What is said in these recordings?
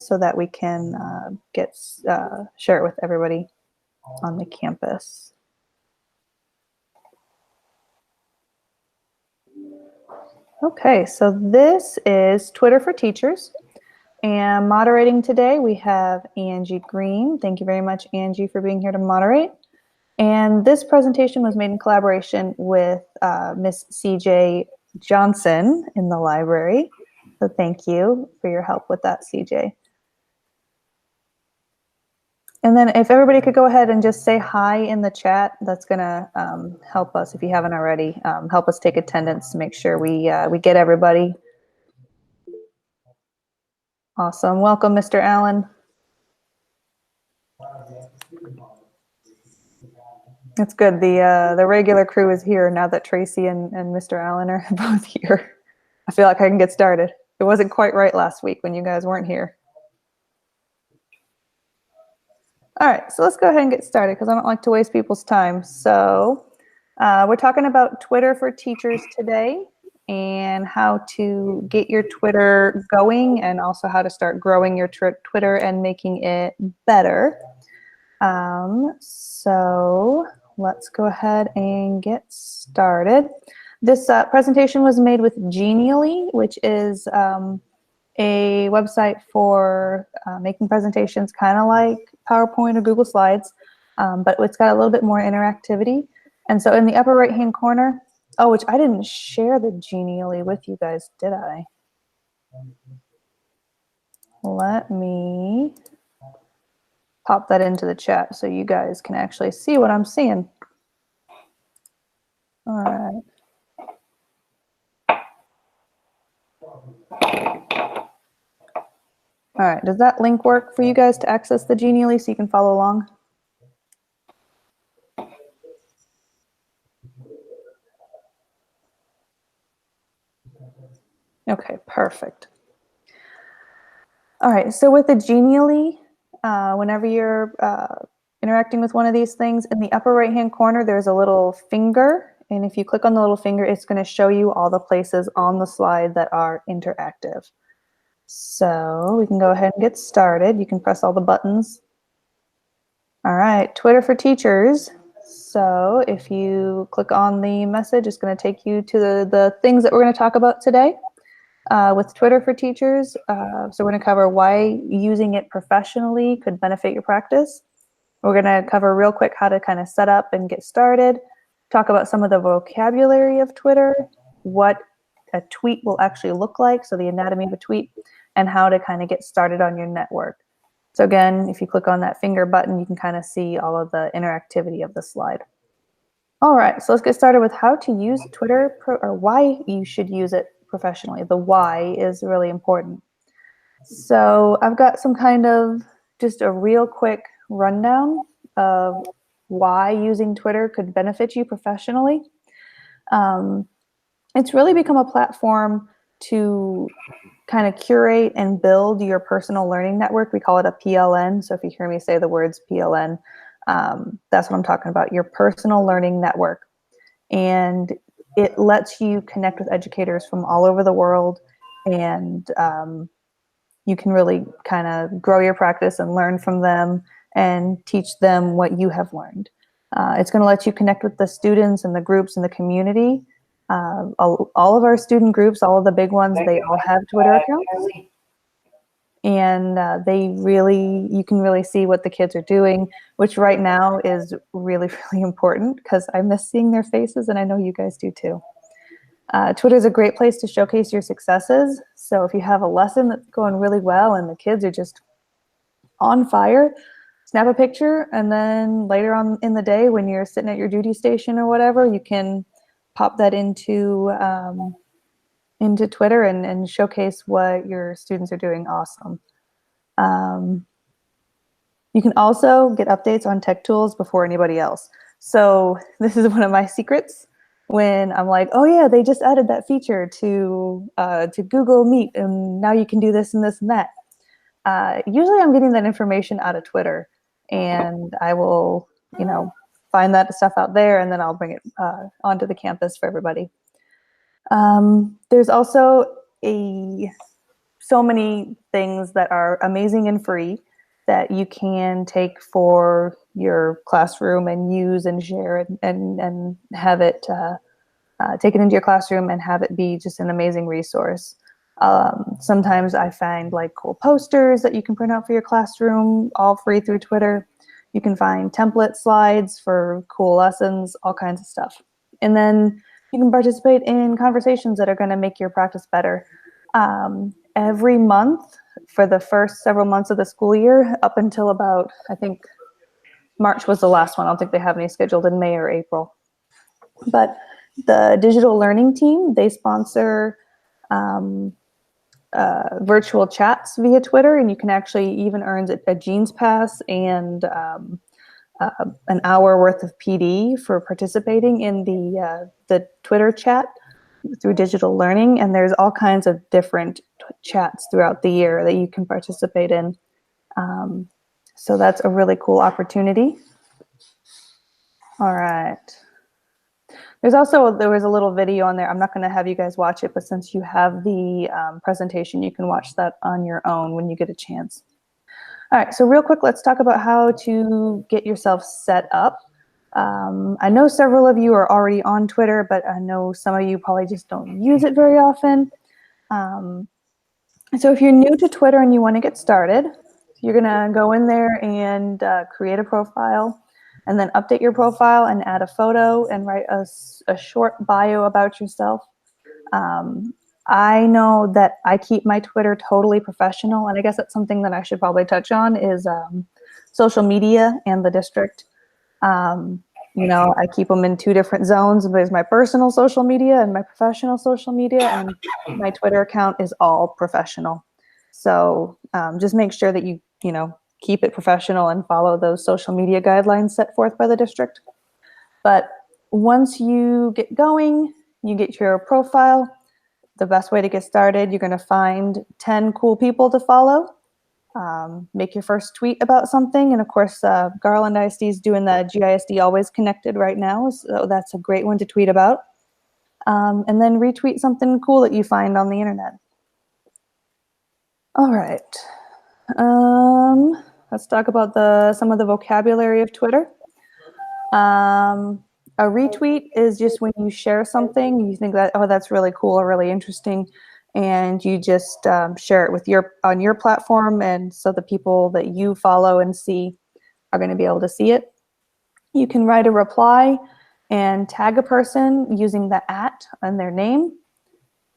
so that we can share it with everybody on the campus. Okay, so this is Twitter for Teachers, and moderating today we have Angie Green. Thank you very much, Angie, for being here to moderate. And this presentation was made in collaboration with Miss CJ Johnson in the library. So thank you for your help with that, CJ. And then if everybody could go ahead and just say hi in the chat, that's gonna help us, if you haven't already, help us take attendance to make sure we get everybody. Awesome, welcome, Mr. Allen. It's good, the regular crew is here now that Tracy and Mr. Allen are both here. I feel like I can get started. It wasn't quite right last week when you guys weren't here. All right, so let's go ahead and get started because I don't like to waste people's time. So we're talking about Twitter for Teachers today and how to get your Twitter going and also how to start growing your Twitter and making it better. So let's go ahead and get started. This presentation was made with Genially, which is a website for making presentations kind of like PowerPoint or Google Slides, but it's got a little bit more interactivity. And so in the upper right-hand corner, oh, which I didn't share the Genially with you guys, did I? Let me pop that into the chat so you guys can actually see what I'm seeing. All right. All right, does that link work for you guys to access the Genially so you can follow along? Okay, perfect. All right, so with the Genially, whenever you're interacting with one of these things, in the upper right-hand corner, there's a little finger. And if you click on the little finger, it's going to show you all the places on the slide that are interactive. So we can go ahead and get started. You can press all the buttons. All right, Twitter for Teachers. So if you click on the message, it's going to take you to the things that we're going to talk about today. With Twitter for Teachers, so we're going to cover why using it professionally could benefit your practice. We're going to cover real quick how to kind of set up and get started, talk about some of the vocabulary of Twitter, what a tweet will actually look like, so the anatomy of a tweet, and how to kind of get started on your network. So again, if you click on that finger button, you can kind of see all of the interactivity of the slide. All right, so let's get started with how to use Twitter or why you should use it professionally. The why is really important. So I've got some kind of just a real quick rundown of why using Twitter could benefit you professionally. It's really become a platform to kind of curate and build your personal learning network. We call it a PLN. So if you hear me say the words PLN, that's what I'm talking about, your personal learning network. And it lets you connect with educators from all over the world, and you can really kind of grow your practice and learn from them and teach them what you have learned. It's going to let you connect with the students and the groups in the community. All of our student groups, all of the big ones, they all have Twitter accounts. And you can really see what the kids are doing, which right now is really, really important because I miss seeing their faces, and I know you guys do too. Twitter is a great place to showcase your successes. So if you have a lesson that's going really well and the kids are just on fire, snap a picture, and then later on in the day when you're sitting at your duty station or whatever, you can pop that into Twitter and showcase what your students are doing awesome. You can also get updates on tech tools before anybody else. So this is one of my secrets when I'm like, oh yeah, they just added that feature to Google Meet, and now you can do this and this and that. Usually I'm getting that information out of Twitter, and I will, find that stuff out there, and then I'll bring it onto the campus for everybody. There's also a so many things that are amazing and free that you can take for your classroom and use and share and have it take it into your classroom and have it be just an amazing resource. Sometimes I find like cool posters that you can print out for your classroom, all free through Twitter. You can find template slides for cool lessons, all kinds of stuff. And then you can participate in conversations that are going to make your practice better. Every month for the first several months of the school year, up until about, I think March was the last one. I don't think they have any scheduled in May or April. But the digital learning team, they sponsor virtual chats via Twitter, and you can actually even earn a Jeans Pass and an hour worth of PD for participating in the Twitter chat through digital learning. And there's all kinds of different chats throughout the year that you can participate in. So that's a really cool opportunity. All right. There was a little video on there. I'm not going to have you guys watch it, but since you have the presentation, you can watch that on your own when you get a chance. All right, so real quick, let's talk about how to get yourself set up. I know several of you are already on Twitter, but I know some of you probably just don't use it very often. So if you're new to Twitter and you want to get started, you're going to go in there and create a profile, and then update your profile and add a photo and write a short bio about yourself. I know that I keep my Twitter totally professional, and I guess that's something that I should probably touch on is social media and the district. I keep them in two different zones. There's my personal social media and my professional social media, and my Twitter account is all professional. So just make sure that you keep it professional and follow those social media guidelines set forth by the district. But once you get going, you get your profile. The best way to get started, you're going to find 10 cool people to follow. Make your first tweet about something. And of course, Garland ISD is doing the GISD Always Connected right now. So that's a great one to tweet about. And then retweet something cool that you find on the internet. All right. Let's talk about some of the vocabulary of Twitter. A retweet is just when you share something, you think that, oh, that's really cool or really interesting, and you just share it on your platform, and so the people that you follow and see are going to be able to see it. You can write a reply and tag a person using the @ and their name.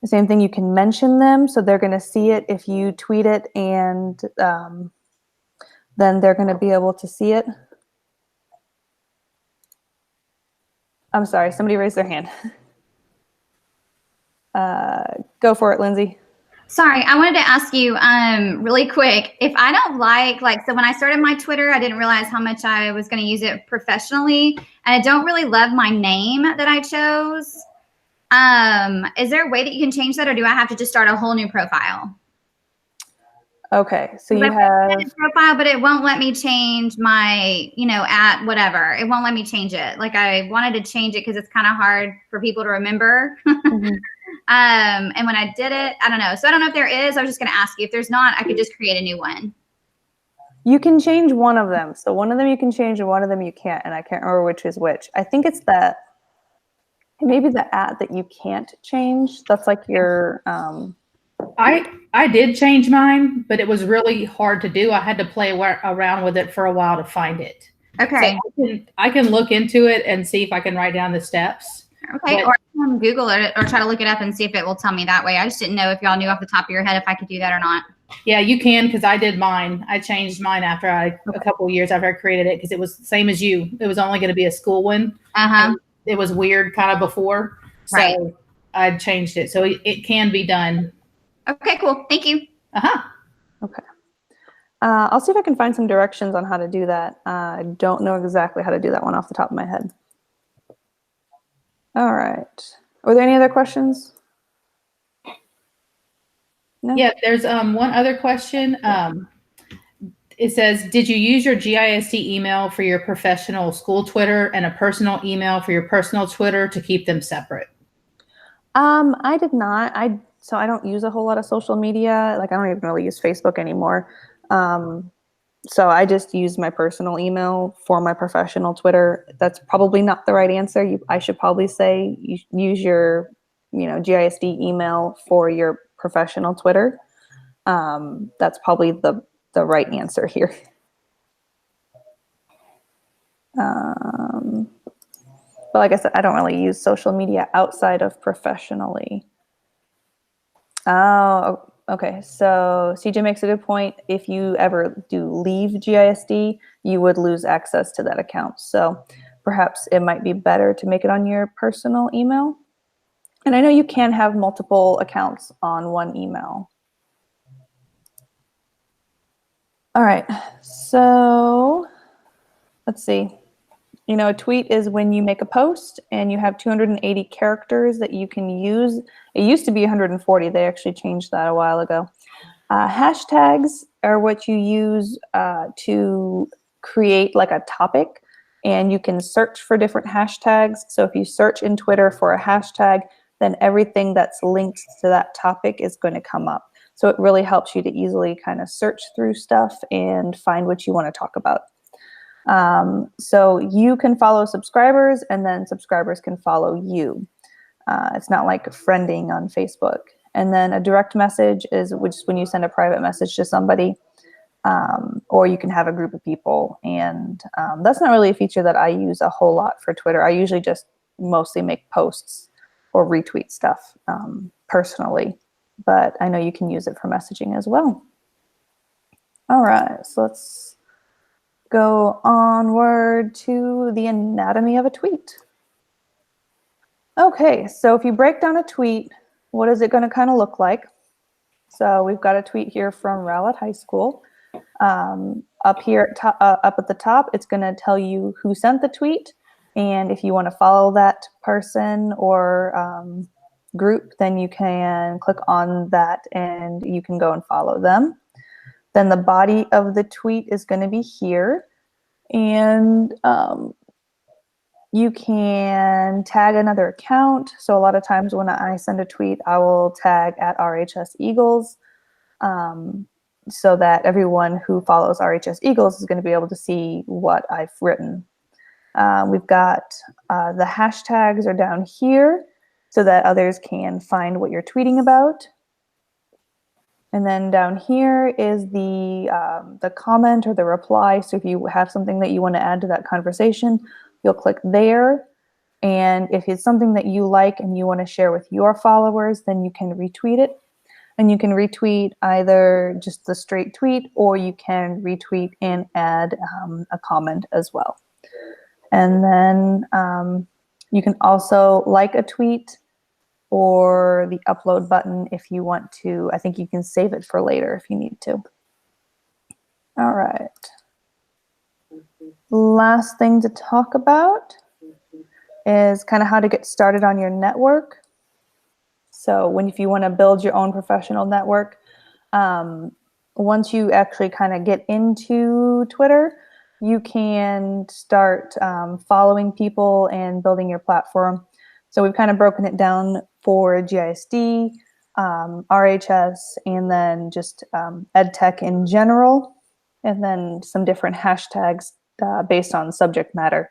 The same thing, you can mention them, so they're going to see it if you tweet it, and then they're going to be able to see it. I'm sorry, somebody raised their hand. Go for it, Lindsay. Sorry, I wanted to ask you really quick, if I don't so when I started my Twitter, I didn't realize how much I was going to use it professionally, and I don't really love my name that I chose. Is there a way that you can change that, or do I have to just start a whole new profile? Okay, so you have a profile, but it won't let me change my, at whatever. It won't let me change it. Like I wanted to change it because it's kind of hard for people to remember. Mm-hmm. And when I did it, I don't know. So I don't know if there is. I was just going to ask you. If there's not, I could just create a new one. You can change one of them. So one of them you can change and one of them you can't. And I can't remember which is which. I think it's maybe the @ that you can't change. That's like your... I did change mine, but it was really hard to do. I had to play around with it for a while to find it. Okay. So I can look into it and see if I can write down the steps. Okay, or I can Google it or try to look it up and see if it will tell me that way. I just didn't know if y'all knew off the top of your head if I could do that or not. Yeah, you can, because I did mine. I changed mine after a couple of years after I created it, because it was the same as you. It was only going to be a school one. Uh-huh. It was weird kind of before. So right. I changed it. So it can be done. Okay, cool. Thank you. Uh-huh. Okay. I'll see if I can find some directions on how to do that. I don't know exactly how to do that one off the top of my head. All right. Are there any other questions? No? Yeah, there's one other question. It says, did you use your GISD email for your professional school Twitter and a personal email for your personal Twitter to keep them separate? I did not. I So I don't use a whole lot of social media. Like I don't even really use Facebook anymore. So I just use my personal email for my professional Twitter. That's probably not the right answer. I should probably say you use your, GISD email for your professional Twitter. That's probably the right answer here. But like I said, I don't really use social media outside of professionally. Oh, okay. So CJ makes a good point. If you ever do leave GISD, you would lose access to that account. So perhaps it might be better to make it on your personal email. And I know you can have multiple accounts on one email. All right. So let's see. A tweet is when you make a post and you have 280 characters that you can use. It used to be 140. They actually changed that a while ago. Hashtags are what you use to create like a topic, and you can search for different hashtags. So if you search in Twitter for a hashtag, then everything that's linked to that topic is going to come up. So it really helps you to easily kind of search through stuff and find what you want to talk about. So you can follow subscribers, and then subscribers can follow you. It's not like friending on Facebook. And then a direct message is when you send a private message to somebody, or you can have a group of people. And that's not really a feature that I use a whole lot for Twitter. I usually just mostly make posts or retweet stuff personally, but I know you can use it for messaging as well. All right, so let's go onward to the anatomy of a tweet. Okay, so if you break down a tweet, what is it going to kind of look like? So we've got a tweet here from Rowlett High School. Up here, up at the top, it's going to tell you who sent the tweet, and if you want to follow that person or group, then you can click on that and you can go and follow them. Then the body of the tweet is going to be here, and you can tag another account. So a lot of times when I send a tweet, I will tag at RHS Eagles, so that everyone who follows RHS Eagles is going to be able to see what I've written. We've got the hashtags are down here so that others can find what you're tweeting about. And then down here is the comment or the reply. So if you have something that you want to add to that conversation, you'll click there. And if it's something that you like and you want to share with your followers, then you can retweet it. And you can retweet either just the straight tweet, or you can retweet and add a comment as well. And then you can also like a tweet or the upload button if you want to. I think you can save it for later if you need to. All right. Last thing to talk about is kind of how to get started on your network. So if you want to build your own professional network, once you actually kind of get into Twitter, you can start following people and building your platform. So we've kind of broken it down for GISD, RHS, and then just EdTech in general, and then some different hashtags based on subject matter.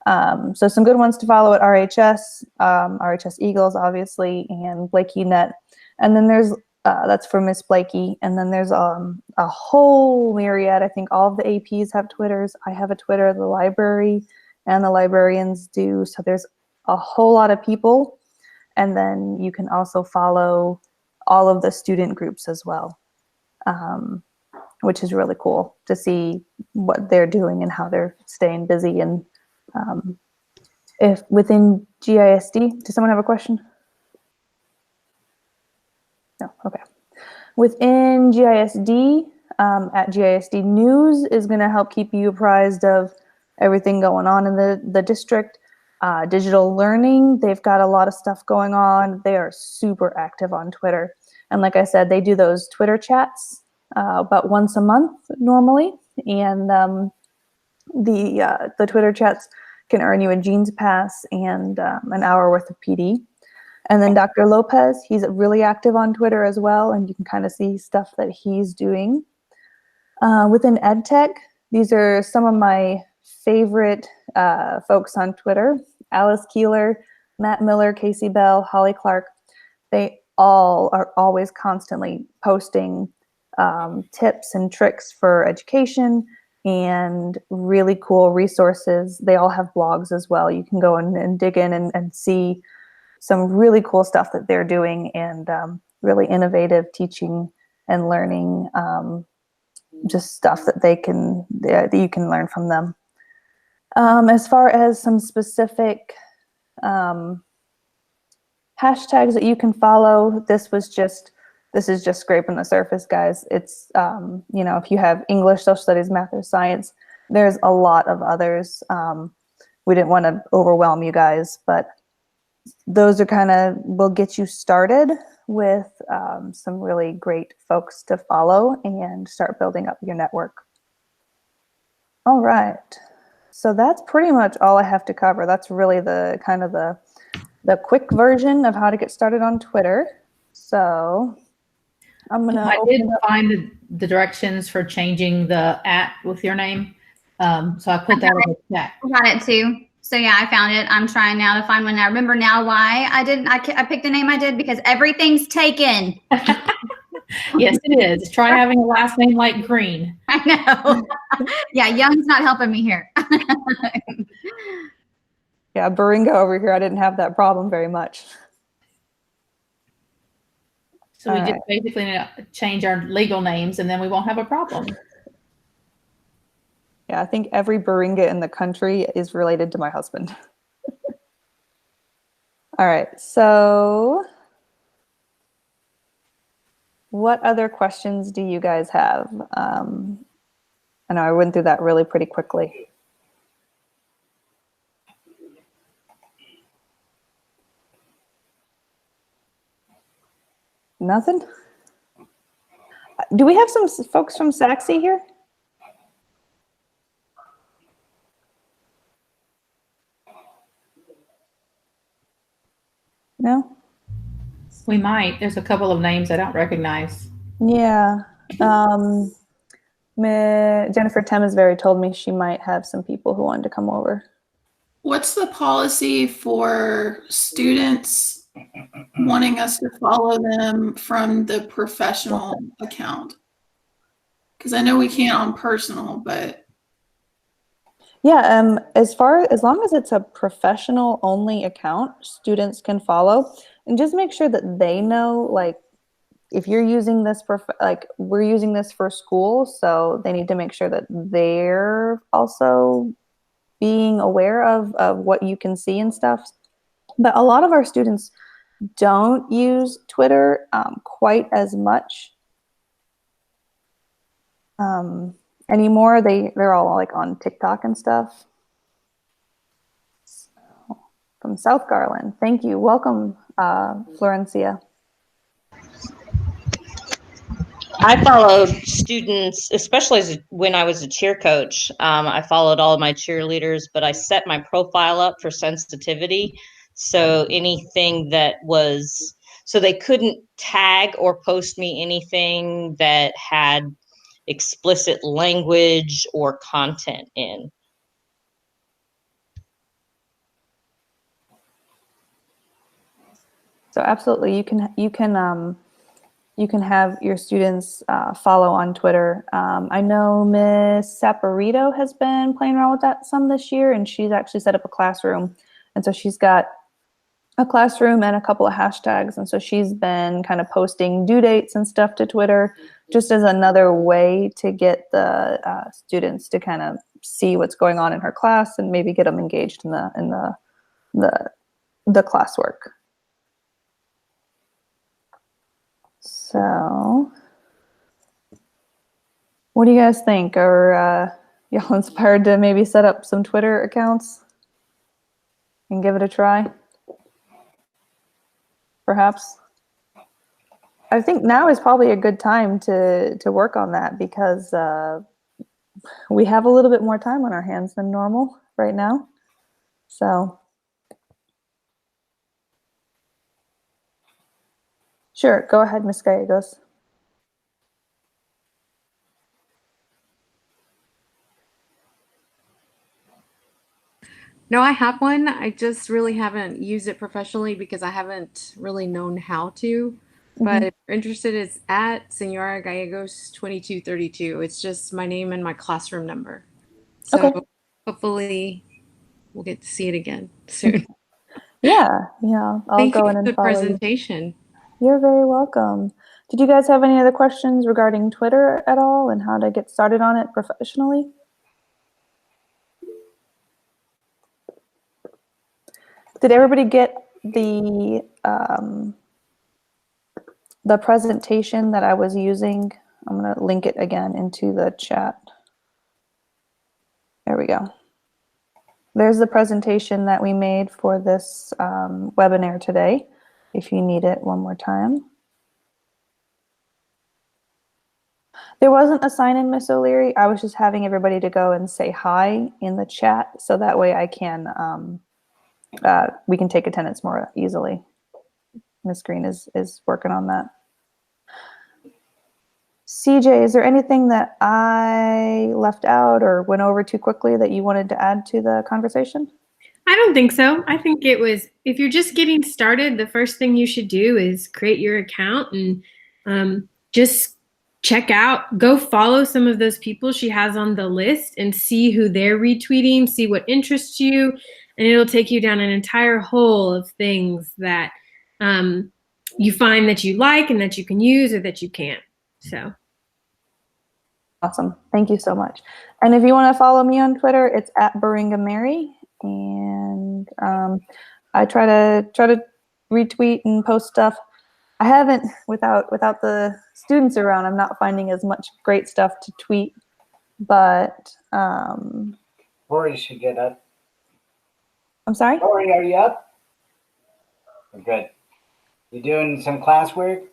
So some good ones to follow at RHS, RHS Eagles, obviously, and Blakey Net. And then there's, that's for Miss Blakey. And then there's a whole myriad. I think all of the APs have Twitters. I have a Twitter, the library, and the librarians do. So there's a whole lot of people. And then you can also follow all of the student groups as well, which is really cool to see what they're doing and how they're staying busy. And if within GISD, does someone have a question? No, okay. Within GISD, at GISD News is going to help keep you apprised of everything going on in the district. Digital Learning, they've got a lot of stuff going on. They are super active on Twitter. And like I said, they do those Twitter chats about once a month normally. And the Twitter chats can earn you a Jeans Pass and an hour worth of PD. And then Dr. Lopez, he's really active on Twitter as well, and you can kind of see stuff that he's doing. Within EdTech, these are some of my favorite folks on Twitter. Alice Keeler, Matt Miller, Casey Bell, Holly Clark. They all are always constantly posting tips and tricks for education and really cool resources. They all have blogs as well. You can go and dig in and see some really cool stuff that they're doing, and really innovative teaching and learning, just stuff that that you can learn from them. As far as some specific hashtags that you can follow, this is just scraping the surface, guys. It's, if you have English, social studies, math, or science, there's a lot of others. We didn't want to overwhelm you guys, but those are will get you started with some really great folks to follow and start building up your network. All right. So that's pretty much all I have to cover. That's really the quick version of how to get started on Twitter. So I'm gonna. I did find the directions for changing the @ with your name, so I put that in the chat. I got it too. So yeah, I found it. I'm trying now to find one. I remember now why I didn't. I picked the name I did because everything's taken. Yes, it is. Try having a last name like Green. I know. Yeah, Young's not helping me here. Yeah, Baringa over here, I didn't have that problem very much. So we just basically need to change our legal names, and then we won't have a problem. Yeah, I think every Baringa in the country is related to my husband. All right, so what other questions do you guys have? I know I went through that really pretty quickly. Nothing? Do we have some folks from Saxe here? No? We might. There's a couple of names I don't recognize. Yeah. Jennifer Temesbury told me she might have some people who wanted to come over. What's the policy for students wanting us to follow them from the professional account? Because I know we can't on personal, but yeah, as long as it's a professional only account, students can follow, and just make sure that they know, like, if you're using this we're using this for school, so they need to make sure that they're also being aware of what you can see and stuff. But a lot of our students don't use Twitter quite as much anymore. They're all like on TikTok and stuff. So, from South Garland, thank you. Welcome, Florencia. I followed students, especially when I was a cheer coach. I followed all of my cheerleaders, but I set my profile up for sensitivity. So anything that was, so they couldn't tag or post me anything that had explicit language or content in. So absolutely, you can have your students follow on Twitter. I know Miss Saporito has been playing around with that some this year, and she's actually set up a classroom. And so she's got a classroom and a couple of hashtags. And so she's been kind of posting due dates and stuff to Twitter, just as another way to get the students to kind of see what's going on in her class and maybe get them engaged in the classwork. So, what do you guys think? Are y'all inspired to maybe set up some Twitter accounts and give it a try? Perhaps. I think now is probably a good time to work on that, because we have a little bit more time on our hands than normal right now. So Sure, go ahead, Ms. Gallegos. No, I have one. I just really haven't used it professionally because I haven't really known how to. But if you're interested, it's at Senora Gallegos 2232. It's just my name and my classroom number. So Okay. hopefully we'll get to see it again soon. Yeah, I'll Thank go you in for and the follow you. presentation. You're very welcome. Did you guys have any other questions regarding Twitter at all and how to get started on it professionally? Did everybody get the presentation that I was using? I'm going to link it again into the chat. There we go. There's the presentation that we made for this webinar today, if you need it one more time. There wasn't a sign-in, Miss O'Leary. I was just having everybody to go and say hi in the chat, so that way I can we can take attendance more easily. Miss Green is working on that. CJ, is there anything that I left out or went over too quickly that you wanted to add to the conversation? I don't think so. I think it was, if you're just getting started, the first thing you should do is create your account and just check out, go follow some of those people she has on the list and see who they're retweeting, see what interests you, and it'll take you down an entire hole of things that you find that you like and that you can use or that you can't. So. Awesome. Thank you so much. And if you want to follow me on Twitter, it's at Baringa Mary. And I try to retweet and post stuff. I haven't, without the students around, I'm not finding as much great stuff to tweet. But Lori should get up. I'm sorry? Lori, are you up? Good. You doing some classwork?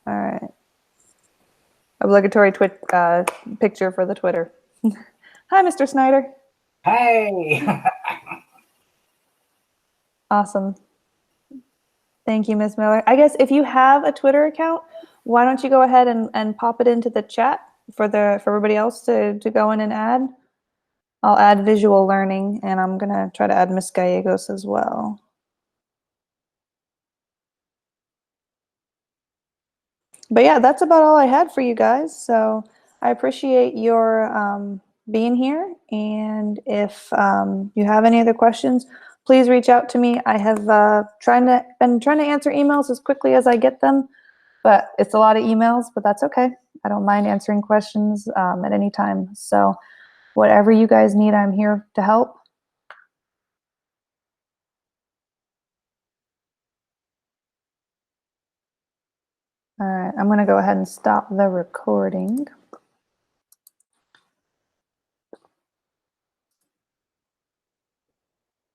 All right. Obligatory picture for the Twitter. Hi, Mr. Snyder. Hey. Awesome. Thank you, Ms. Miller. I guess if you have a Twitter account, why don't you go ahead and pop it into the chat for everybody else to go in and add? I'll add visual learning, and I'm gonna try to add Ms. Gallegos as well. But yeah, that's about all I had for you guys. So I appreciate your being here. And if you have any other questions, please reach out to me. I have been trying to answer emails as quickly as I get them, but it's a lot of emails, but that's okay. I don't mind answering questions at any time. So whatever you guys need, I'm here to help. All right, I'm going to go ahead and stop the recording.